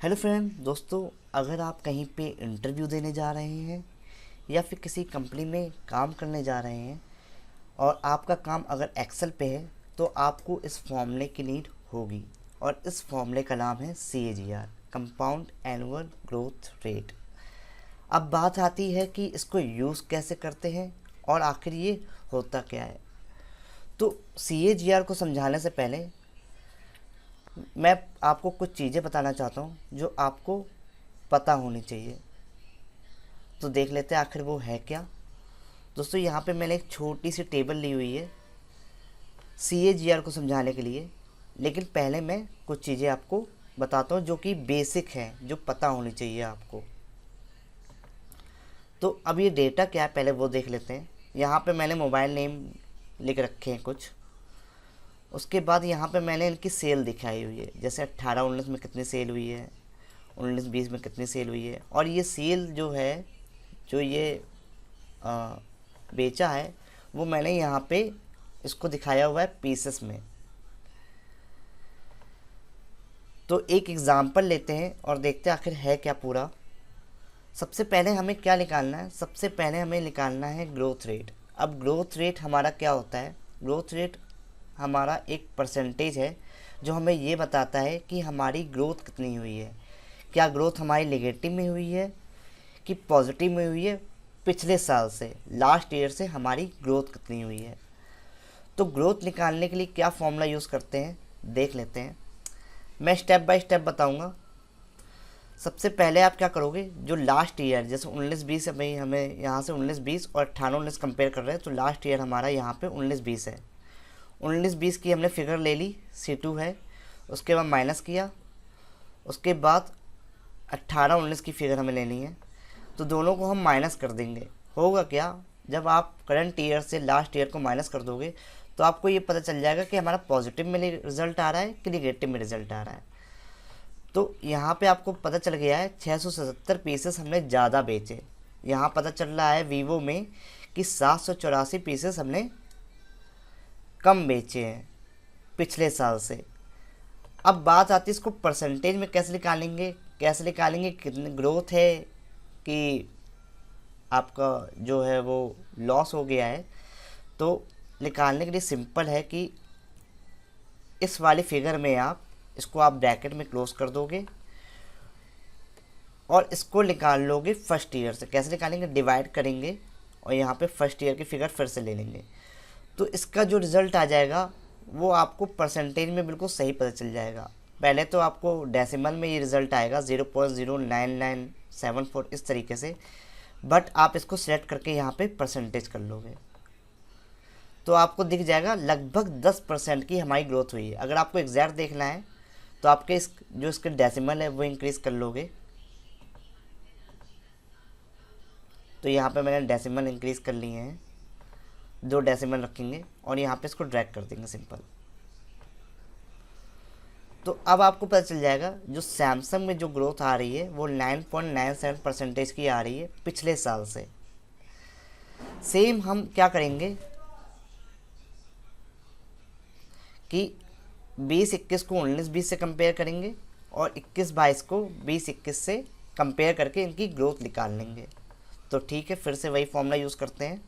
Hello friend दोस्तों, अगर आप कहीं पे इंटरव्यू देने जा रहे हैं या फिर किसी कंपनी में काम करने जा रहे हैं और आपका काम अगर एक्सेल पे है तो आपको इस फॉर्मूले की नीड होगी। और इस फॉर्मूले का नाम है CAGR, compound annual growth rate. अब बात आती है कि इसको यूज़ कैसे करते हैं और आखिर ये होता क्या है। तो CAGR को समझाने से पहले मैं आपको कुछ चीज़ें बताना चाहता हूँ जो आपको पता होनी चाहिए। तो देख लेते हैं आखिर वो है क्या। दोस्तों, यहाँ पे मैंने एक छोटी सी टेबल ली हुई है CAGR को समझाने के लिए, लेकिन पहले मैं कुछ चीज़ें आपको बताता हूँ जो कि बेसिक है, जो पता होनी चाहिए आपको। तो अब ये डेटा क्या है पहले वो देख लेते हैं। यहाँ पे मैंने मोबाइल नेम लिख रखे हैं कुछ। उसके बाद यहाँ पे मैंने इनकी सेल दिखाई हुई है, जैसे 18-19 में कितनी सेल हुई है, 19-20 में कितनी सेल हुई है। और ये सेल जो है, जो ये बेचा है, वो मैंने यहाँ पे इसको दिखाया हुआ है पीसेस में। तो एक एग्ज़ाम्पल लेते हैं और देखते हैं आखिर है क्या पूरा। सबसे पहले हमें क्या निकालना है? सबसे पहले हमें निकालना है ग्रोथ रेट। अब ग्रोथ रेट हमारा क्या होता है? ग्रोथ रेट हमारा एक परसेंटेज है जो हमें ये बताता है कि हमारी ग्रोथ कितनी हुई है। क्या ग्रोथ हमारी नेगेटिव में हुई है कि पॉजिटिव में हुई है, पिछले साल से, लास्ट ईयर से हमारी ग्रोथ कितनी हुई है। तो ग्रोथ निकालने के लिए क्या फॉर्मूला यूज़ करते हैं देख लेते हैं। मैं स्टेप बाय स्टेप बताऊंगा। सबसे पहले आप क्या करोगे, जो लास्ट ईयर, जैसे 19-20 हमें यहाँ से 19-20 और 18-19 कंपेयर कर रहे हैं, तो लास्ट ईयर हमारा यहाँ पे 19-20 है। 19-20 की हमने फिगर ले ली, C2 है। उसके बाद माइनस किया, उसके बाद 18-19 की फिगर हमें लेनी है। तो दोनों को हम माइनस कर देंगे। होगा क्या, जब आप करंट ईयर से लास्ट ईयर को माइनस कर दोगे तो आपको ये पता चल जाएगा कि हमारा पॉजिटिव में रिजल्ट आ रहा है कि निगेटिव में रिजल्ट आ रहा है। तो यहाँ पे आपको पता चल गया है 677 पीसेस हमने ज़्यादा बेचे। यहाँ पता चल रहा है वीवो में कि 784 पीसेस हमने कम बेचे हैं पिछले साल से। अब बात आती है इसको परसेंटेज में कैसे निकालेंगे। कितनी ग्रोथ है कि आपका जो है वो लॉस हो गया है। तो निकालने के लिए सिंपल है कि इस वाली फिगर में इसको आप ब्रैकेट में क्लोज कर दोगे और इसको निकाल लोगे फर्स्ट ईयर से। कैसे निकालेंगे, डिवाइड करेंगे और यहाँ पे फर्स्ट ईयर की फिगर फिर से ले लेंगे। तो इसका जो रिज़ल्ट आ जाएगा वो आपको परसेंटेज में बिल्कुल सही पता चल जाएगा। पहले तो आपको डेसिमल में ये रिज़ल्ट आएगा 0.09974 इस तरीके से, बट आप इसको सिलेक्ट करके यहाँ पे परसेंटेज कर लोगे तो आपको दिख जाएगा लगभग 10% की हमारी ग्रोथ हुई है। अगर आपको एग्जैक्ट देखना है तो आपके इसके डेसिमल है वो इंक्रीज़ कर लोगे। तो यहाँ पे मैंने डेसिमल इंक्रीज़ कर लिए हैं, 2 डेसिमल रखेंगे और यहाँ पे इसको ड्रैग कर देंगे सिंपल। तो अब आपको पता चल जाएगा जो सैमसंग में जो ग्रोथ आ रही है वो 9.97% की आ रही है पिछले साल से। सेम हम क्या करेंगे कि 20-21 को 19-20 से कंपेयर करेंगे और 21-22 को 20-21 से कंपेयर करके इनकी ग्रोथ निकाल लेंगे। तो ठीक है, फिर से वही फॉर्मूला यूज़ करते हैं।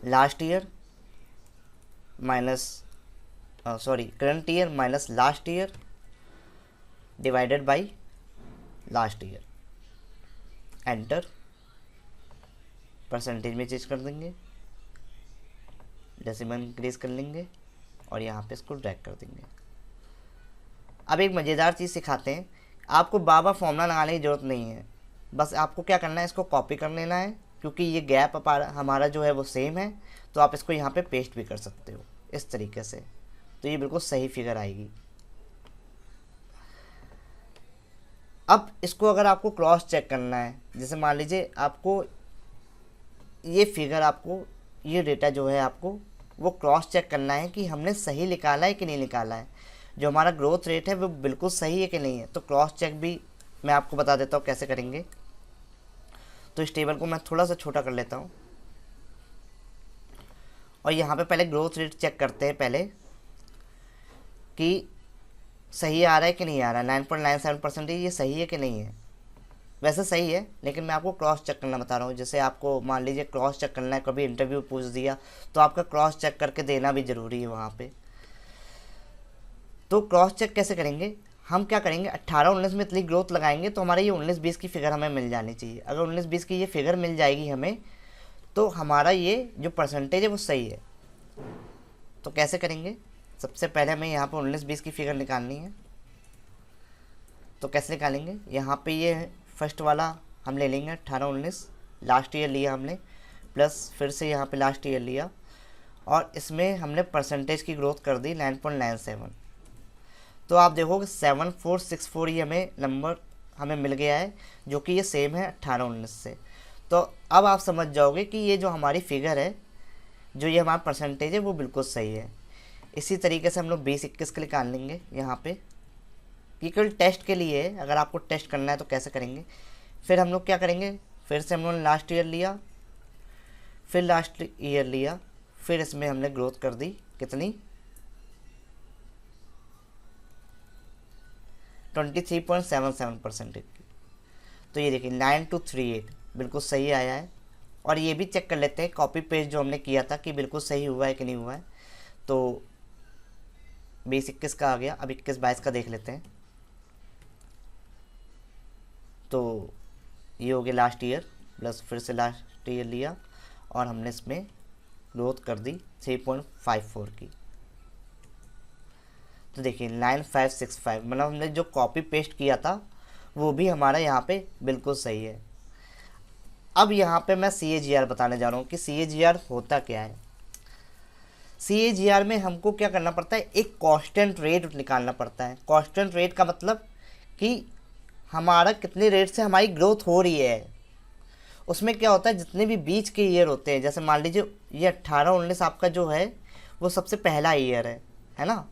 Last year minus current year minus last year divided by last year. Enter, percentage में चेंज कर देंगे, डेसिमल इंक्रीज कर लेंगे और यहाँ पे इसको ड्रैग कर देंगे। अब एक मज़ेदार चीज़ सिखाते हैं। आपको बार बार फॉर्मूला लगाने की ज़रूरत नहीं है, बस आपको क्या करना है, इसको कॉपी कर लेना है। क्योंकि ये गैप हमारा जो है वो सेम है, तो आप इसको यहाँ पे पेस्ट भी कर सकते हो इस तरीके से। तो ये बिल्कुल सही फिगर आएगी। अब इसको अगर आपको क्रॉस चेक करना है, जैसे मान लीजिए आपको ये फिगर, आपको ये डेटा जो है आपको वो क्रॉस चेक करना है कि हमने सही निकाला है कि नहीं निकाला है, जो हमारा ग्रोथ रेट है वो बिल्कुल सही है कि नहीं है। तो क्रॉस चेक भी मैं आपको बता देता हूँ कैसे करेंगे। तो इस टेबल को मैं थोड़ा सा छोटा कर लेता हूँ और यहाँ पे पहले ग्रोथ रेट चेक करते हैं पहले कि सही आ रहा है कि नहीं आ रहा है, 9.97% ये सही है कि नहीं है। वैसे सही है, लेकिन मैं आपको क्रॉस चेक करना बता रहा हूँ। जैसे आपको मान लीजिए क्रॉस चेक करना है, कभी इंटरव्यू पूछ दिया तो आपका क्रॉस चेक करके देना भी ज़रूरी है वहाँ पे। तो क्रॉस चेक कैसे करेंगे, हम क्या करेंगे, 18-19 में इतनी ग्रोथ लगाएंगे तो हमारा ये 19-20 की फिगर हमें मिल जानी चाहिए। अगर 19-20 की ये फिगर मिल जाएगी हमें, तो हमारा ये जो परसेंटेज है वो सही है। तो कैसे करेंगे, सबसे पहले हमें यहाँ पर 19-20 की फिगर निकालनी है। तो कैसे निकालेंगे, यहाँ पे ये फर्स्ट वाला हम ले लेंगे 18-19, लास्ट ईयर लिया हमने, प्लस फिर से यहाँ पे लास्ट ईयर लिया, और इसमें हमने परसेंटेज की ग्रोथ कर दी 9.97। तो आप देखोगे 7464 ये हमें नंबर हमें मिल गया है, जो कि ये सेम है 18-19 से। तो अब आप समझ जाओगे कि ये जो हमारी फिगर है, जो ये हमारा परसेंटेज है, वो बिल्कुल सही है। इसी तरीके से हम लोग 20-21 के निकाल लेंगे यहाँ पे। ये केवल टेस्ट के लिए है, अगर आपको टेस्ट करना है तो कैसे करेंगे। फिर हम लोग क्या करेंगे, फिर से हम लोग लास्ट ईयर लिया, फिर लास्ट ईयर लिया, फिर इसमें हमने ग्रोथ कर दी कितनी, 23.77% की। तो ये देखिए 9238 बिल्कुल सही आया है। और ये भी चेक कर लेते हैं कॉपी पेस्ट जो हमने किया था कि बिल्कुल सही हुआ है कि नहीं हुआ है। तो 20-21 का आ गया, अब 21-22 का देख लेते हैं। तो ये हो गया लास्ट ईयर, प्लस फिर से लास्ट ईयर लिया, और हमने इसमें ग्रोथ कर दी 3.54 की। तो देखिए 9565, मतलब हमने जो कॉपी पेस्ट किया था वो भी हमारा यहाँ पे बिल्कुल सही है। अब यहाँ पे मैं CAGR बताने जा रहा हूँ कि CAGR होता क्या है। CAGR में हमको क्या करना पड़ता है, एक कांस्टेंट रेट निकालना पड़ता है। कांस्टेंट रेट का मतलब कि हमारा कितने रेट से हमारी ग्रोथ हो रही है। उसमें क्या होता है, जितने भी बीच के ईयर होते हैं, जैसे मान लीजिए ये 18-19 आपका जो है वो सबसे पहला ईयर है ना,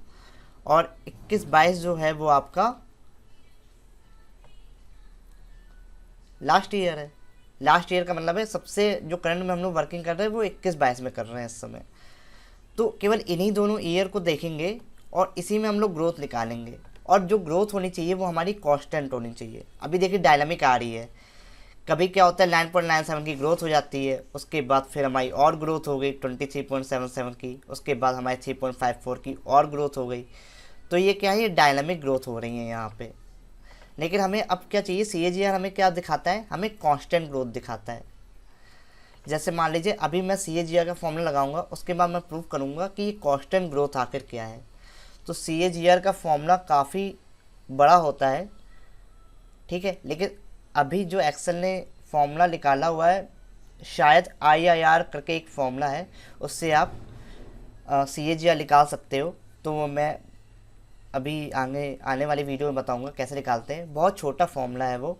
और 21-22 जो है वो आपका लास्ट ईयर है। लास्ट ईयर का मतलब है सबसे जो करंट में हम लोग वर्किंग कर रहे हैं वो 21-22 में कर रहे हैं इस समय। तो केवल इन्हीं दोनों ईयर को देखेंगे और इसी में हम लोग ग्रोथ निकालेंगे, और जो ग्रोथ होनी चाहिए वो हमारी कांस्टेंट होनी चाहिए। अभी देखिए डायनामिक आ रही है, कभी क्या होता है 9.97 की ग्रोथ हो जाती है, उसके बाद फिर हमारी और ग्रोथ हो गई 23.77 की, उसके बाद हमारी 3.54 की और ग्रोथ हो गई। तो ये क्या है, ये डायनामिक ग्रोथ हो रही है यहाँ पे। लेकिन हमें अब क्या चाहिए, CAGR हमें क्या दिखाता है, हमें कांस्टेंट ग्रोथ दिखाता है। जैसे मान लीजिए अभी मैं CAGR का फॉर्मूला लगाऊंगा, उसके बाद मैं प्रूव करूंगा कि ये कांस्टेंट ग्रोथ आखिर क्या है। तो CAGR का फॉर्मूला काफ़ी बड़ा होता है, ठीक है, लेकिन अभी जो एक्सेल ने फॉर्मूला निकाला हुआ है, शायद IIR करके एक फॉर्मूला है, उससे आप CAGR निकाल सकते हो। तो वो मैं अभी आने वाली वीडियो में बताऊंगा कैसे निकालते हैं। बहुत छोटा फॉर्मूला है वो,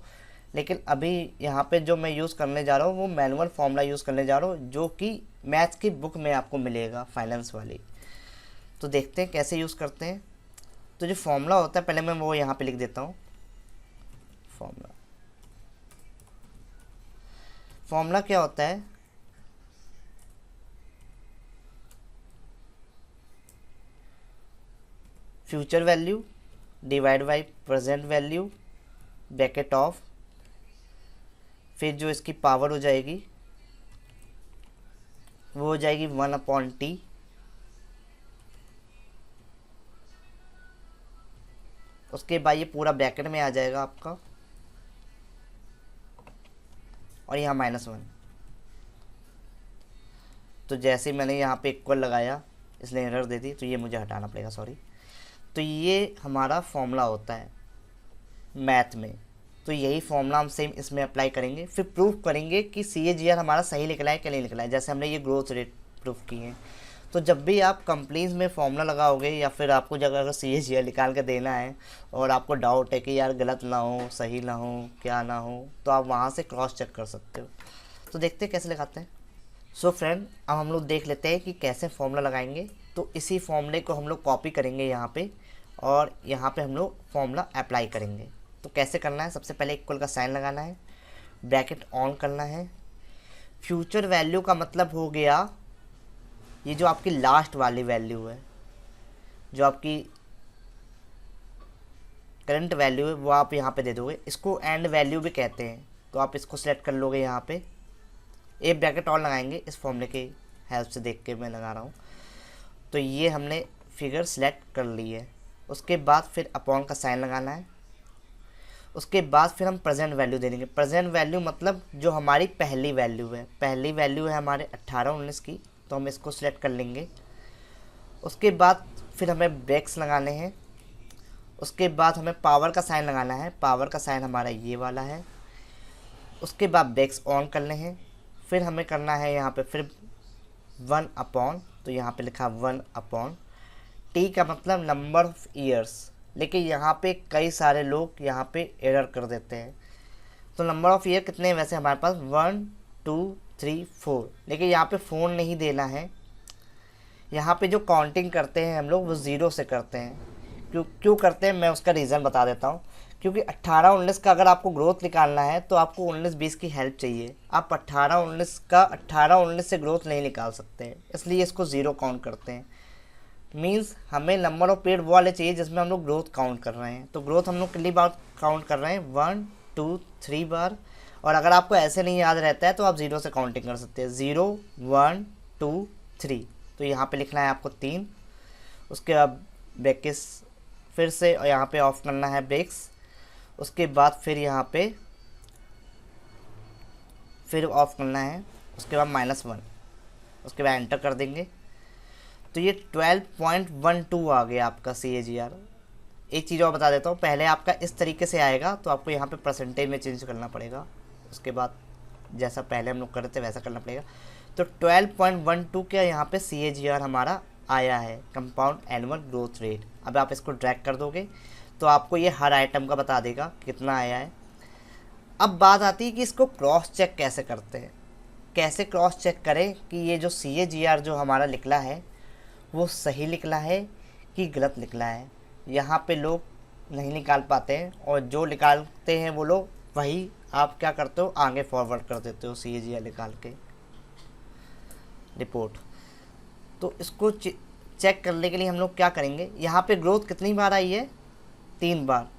लेकिन अभी यहाँ पे जो मैं यूज़ करने जा रहा हूँ वो मैनुअल फॉर्मूला यूज़ करने जा रहा हूँ, जो कि मैथ्स की बुक में आपको मिलेगा, फाइनेंस वाली। तो देखते हैं कैसे यूज़ करते हैं। तो जो फॉर्मूला होता है, पहले मैं वो यहाँ पे लिख देता हूँ। फॉर्मूला क्या होता है, future value divide by present value bracket of, फिर जो इसकी पावर हो जाएगी वो हो जाएगी 1/t, उसके बाद ये पूरा ब्रैकेट में आ जाएगा आपका, और यहाँ -1। तो जैसे मैंने यहाँ पे इक्वल लगाया, इसलिए एरर दे दी, तो ये मुझे हटाना पड़ेगा, सॉरी। तो ये हमारा फॉर्मूला होता है मैथ में। तो यही फॉर्मूला हम सेम इसमें अप्लाई करेंगे, फिर प्रूफ करेंगे कि CAGR हमारा सही निकला है कि नहीं निकला है। जैसे हमने ये ग्रोथ रेट प्रूफ की है। तो जब भी आप कंपनीज में फॉर्मूला लगाओगे, या फिर आपको जगह अगर CAGR निकाल के देना है और आपको डाउट है कि यार गलत ना हो, सही ना हो, क्या ना हो, तो आप वहाँ से क्रॉस चेक कर सकते हो। तो देखते हैं कैसे लगाते हैं। सो फ्रेंड, अब हम लोग देख लेते हैं कि कैसे फॉर्मूला लगाएंगे। तो इसी फॉर्मूले को हम लोग कॉपी करेंगे यहाँ पे, और यहाँ पे हम लोग फॉर्मूला अप्लाई करेंगे। तो कैसे करना है, सबसे पहले इक्वल का साइन लगाना है, ब्रैकेट ऑन करना है। फ्यूचर वैल्यू का मतलब हो गया ये जो आपकी लास्ट वाली वैल्यू है, जो आपकी करंट वैल्यू है वो आप यहाँ पे दे दोगे। इसको एंड वैल्यू भी कहते हैं, तो आप इसको सिलेक्ट कर लोगे। यहाँ पे एक ब्रैकेट और लगाएंगे, इस फॉर्मूले की हेल्प से देख के मैं लगा रहा हूँ। तो ये हमने फिगर सिलेक्ट कर ली है। उसके बाद फिर अपॉन का साइन लगाना है। उसके बाद फिर हम प्रेजेंट वैल्यू दे देंगे। प्रेजेंट वैल्यू मतलब जो हमारी पहली वैल्यू है, पहली वैल्यू है हमारे 18-19 की, तो हम इसको सिलेक्ट कर लेंगे। उसके बाद फिर हमें ब्रेक्स लगाने हैं। उसके बाद हमें पावर का साइन लगाना है। पावर का साइन हमारा ये वाला है। उसके बाद ब्रेक्स ऑन करने हैं। फिर हमें करना है यहाँ पे फिर 1 अपॉन, तो यहाँ पे लिखा 1 अपॉन टी का मतलब नंबर ऑफ ईयर्स। लेकिन यहाँ पे कई सारे लोग यहाँ पे एरर कर देते हैं। तो नंबर ऑफ ईयर कितने हैं वैसे हमारे पास 1 2 3 4, लेकिन यहाँ पे 4 नहीं देना है। यहाँ पे जो काउंटिंग करते हैं हम लोग वो 0 से करते हैं। क्यों करते हैं मैं उसका रीज़न बता देता हूँ। क्योंकि 18-19 का अगर आपको ग्रोथ निकालना है तो आपको 19-20 की हेल्प चाहिए। आप 18-19 से ग्रोथ नहीं निकाल सकते हैं, इसलिए इसको 0 काउंट करते हैं। मींस हमें नंबर ऑफ पीरियड वो वाले चाहिए जिसमें हम लोग ग्रोथ काउंट कर रहे हैं। तो ग्रोथ हम लोग कितनी बार काउंट कर रहे हैं 1 2 3 बार। और अगर आपको ऐसे नहीं याद रहता है तो आप 0 से काउंटिंग कर सकते हैं, 0 1 2 3। तो यहाँ पे लिखना है आपको 3। उसके बाद ब्रेक्स फिर से यहाँ पे ऑफ करना है ब्रेक्स। उसके बाद फिर यहाँ पे फिर ऑफ करना है। उसके बाद -1, उसके बाद एंटर कर देंगे। तो ये 12.12 आ गया आपका CAGR। एक चीज़ और बता देता हूँ, पहले आपका इस तरीके से आएगा तो आपको यहाँ पे परसेंटेज में चेंज करना पड़ेगा। उसके बाद जैसा पहले हम लोग कर रहे थे वैसा करना पड़ेगा। तो 12.12 का यहाँ पे CAGR हमारा आया है, कंपाउंड एनुअल ग्रोथ रेट। अब आप इसको ड्रैग कर दोगे तो आपको ये हर आइटम का बता देगा कितना आया है। अब बात आती है कि इसको क्रॉस चेक कैसे करते हैं। कैसे क्रॉस चेक करें कि ये जो CAGR जो हमारा निकला है वो सही निकला है कि गलत निकला है। यहाँ पे लोग नहीं निकाल पाते हैं, और जो निकालते हैं वो लोग वही आप क्या करते हो आगे फॉरवर्ड कर देते हो CAGR निकाल के रिपोर्ट। तो इसको चेक करने के लिए हम लोग क्या करेंगे, यहाँ पे ग्रोथ कितनी बार आई है 3 बार।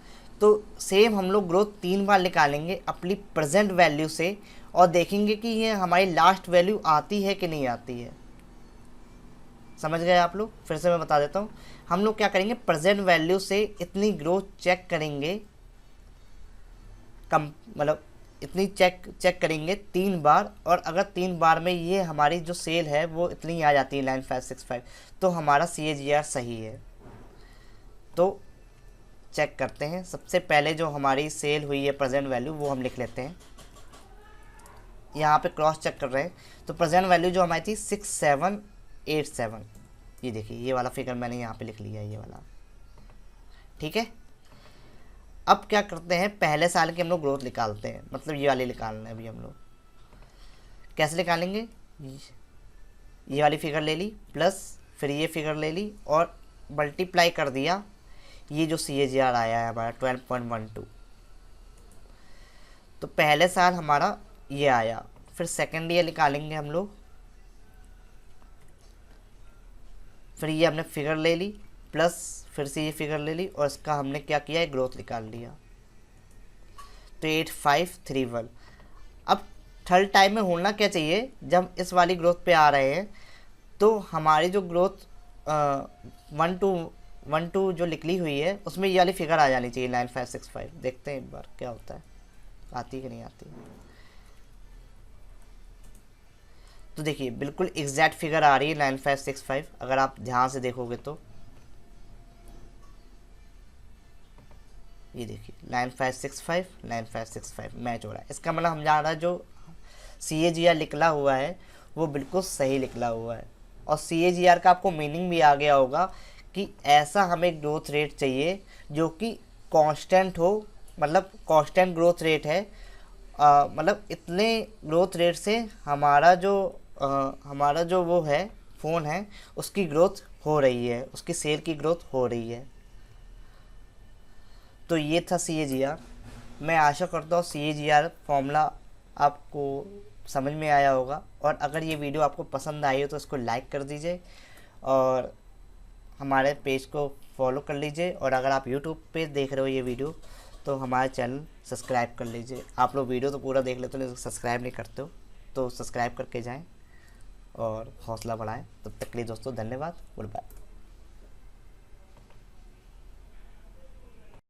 तो सेम हम लोग ग्रोथ 3 बार निकालेंगे अपनी प्रेजेंट वैल्यू से, और देखेंगे कि ये हमारी लास्ट वैल्यू आती है कि नहीं आती है। समझ गए आप लोग? फिर से मैं बता देता हूँ। हम लोग क्या करेंगे, प्रेजेंट वैल्यू से इतनी ग्रोथ चेक करेंगे, मतलब इतनी चेक करेंगे 3 बार, और अगर 3 बार में ये हमारी जो सेल है वो इतनी आ जाती है 9565, तो हमारा CAGR सही है। तो चेक करते हैं। सबसे पहले जो हमारी सेल हुई है प्रेजेंट वैल्यू वो हम लिख लेते हैं। यहाँ पे क्रॉस चेक कर रहे हैं तो प्रेजेंट वैल्यू जो हमारी थी 6787, ये देखिए ये वाला फिगर मैंने यहाँ पे लिख लिया है, ये वाला। ठीक है, अब क्या करते हैं, पहले साल की हम लोग ग्रोथ निकालते हैं, मतलब ये वाली निकालना है अभी हम लोग। कैसे निकालेंगे, ये वाली फिगर ले ली प्लस फिर ये फिगर ले ली और मल्टीप्लाई कर दिया, ये जो CAGR आया है हमारा 12.12। तो पहले साल हमारा ये आया। फिर सेकेंड ईयर निकालेंगे हम लोग। फिर ये हमने फिगर ले ली प्लस फिर से ये फिगर ले ली, और इसका हमने क्या किया है, ग्रोथ निकाल लिया। तो 8531। अब थर्ड टाइम में होना क्या चाहिए, जब इस वाली ग्रोथ पे आ रहे हैं तो हमारी जो ग्रोथ 1212 जो निकली हुई है उसमें ये वाली फिगर आ जानी चाहिए 9565। देखते हैं एक बार क्या होता है, आती कि नहीं आती। तो देखिए बिल्कुल एग्जैक्ट फिगर आ रही है 9565, अगर आप ध्यान से देखोगे तो ये देखिए 9565 मैच हो रहा है। इसका मतलब हम जान रहा है जो CAGR निकला हुआ है वो बिल्कुल सही निकला हुआ है। और CAGR का आपको मीनिंग भी आ गया होगा कि ऐसा हमें ग्रोथ रेट चाहिए जो कि कांस्टेंट हो, मतलब कांस्टेंट ग्रोथ रेट है। मतलब इतने ग्रोथ रेट से हमारा जो वो है फ़ोन है उसकी ग्रोथ हो रही है, उसकी सेल की ग्रोथ हो रही है। तो ये था CAGR। मैं आशा करता हूँ CAGR फॉर्मूला आपको समझ में आया होगा, और अगर ये वीडियो आपको पसंद आई हो तो इसको लाइक कर दीजिए और हमारे पेज को फॉलो कर लीजिए, और अगर आप यूट्यूब पे देख रहे हो ये वीडियो तो हमारा चैनल सब्सक्राइब कर लीजिए। आप लोग वीडियो तो पूरा देख लेते हो लेकिन सब्सक्राइब नहीं करते हो, तो सब्सक्राइब करके जाएं और हौसला बढ़ाएं। तब तक के लिए दोस्तों धन्यवाद, गुड बाय।